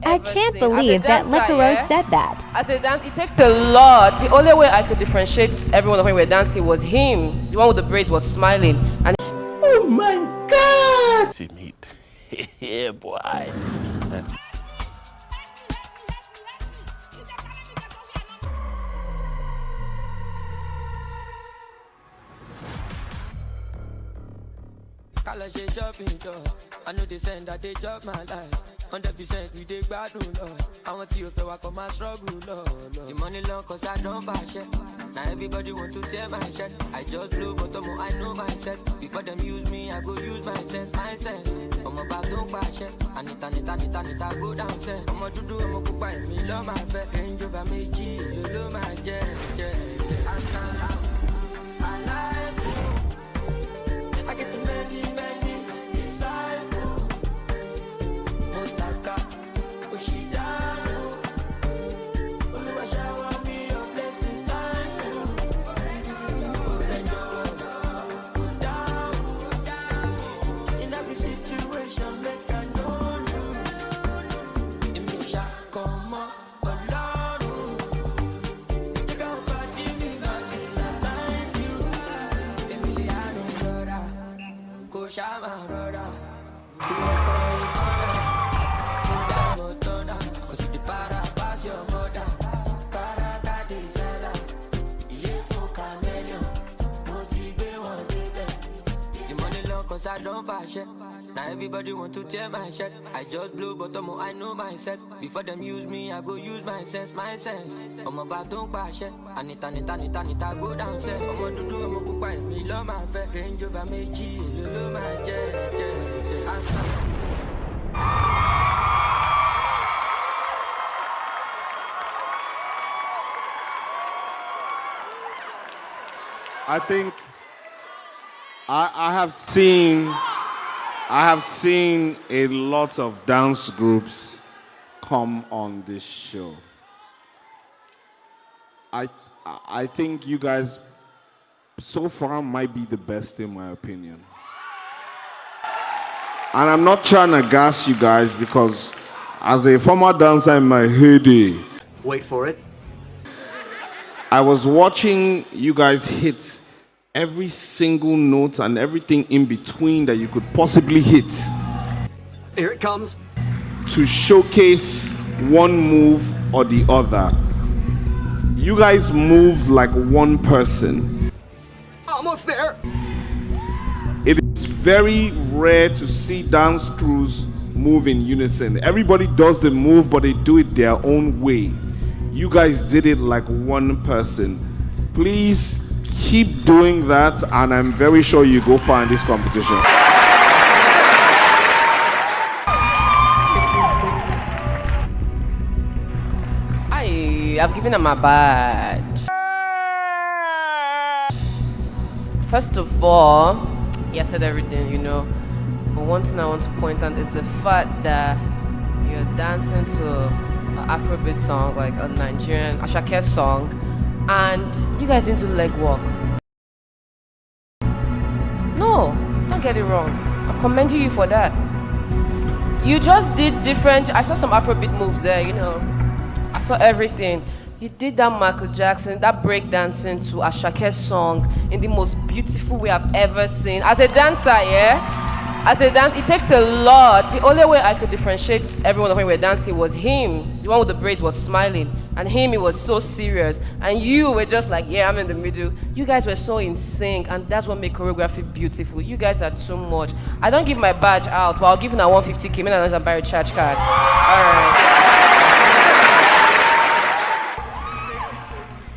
I can't believe that Licoro said that. As a dance, it takes a lot. The only way I could differentiate everyone when we were dancing was him. The one with the braids was smiling. And oh my God! See meat. Yeah, boy. I know they send that they job my life. 100% we take bad Lord. I want you to work on my struggle, Lord. The money long cause I don't buy shit. Now everybody want to tear my shirt. I just blow but I know myself. Before them use me, I go use my sense, my sense. I'm about don't buy shit. I need to go down, say. I'm a do, I'm a cook by me, love my pet. Angel by me, G, love my jet. I like you. I get to many disciples. Most like a Oshidano. Oluwa shower me your blessings, thank you. In every situation, make I know you. In me shall come up. Shama brother, you cause the para pass your mother, para kadi sala, ilefo chameleon, motive one day. The money long cause I don't buy shit. Now everybody want to tear my shirt. I just blow but I know myself. Before them use me, I go use my sense, my sense. I'm about don't buy shit. I need to go down, say. I'm a do, I'm a cook by me, love my fair. Range over me, G, love my jet. I think I have seen a lot of dance groups come on this show. I think you guys so far might be the best in my opinion. And I'm not trying to gas you guys because as a former dancer in my heyday, wait for it, I was watching you guys hit every single note and everything in between that you could possibly hit. Here it comes. To showcase one move or the other. You guys moved like one person. Almost there. It is very rare to see dance crews move in unison. Everybody does the move, but they do it their own way. You guys did it like one person. Please keep doing that, and I'm very sure you go far in this competition. I've given her my badge. First of all, he said everything, you know. But one thing I want to point out is the fact that you're dancing to an Afrobeat song, like a Nigerian Ashake song, and you guys didn't do leg work. No, don't get it wrong. I'm commending you for that. You just did different. I saw some Afrobeat moves there, you know. I saw everything. You did that Michael Jackson, that breakdancing to Ashake song in the most beautiful way I've ever seen. As a dancer, yeah? As a dancer, it takes a lot. The only way I could differentiate everyone when we were dancing was him. The one with the braids was smiling. And him, he was so serious. And you were just like, yeah, I'm in the middle. You guys were so in sync, and that's what made choreography beautiful. You guys are too much. I don't give my badge out, but I'll give you a 150K, and buy a charge card. All right.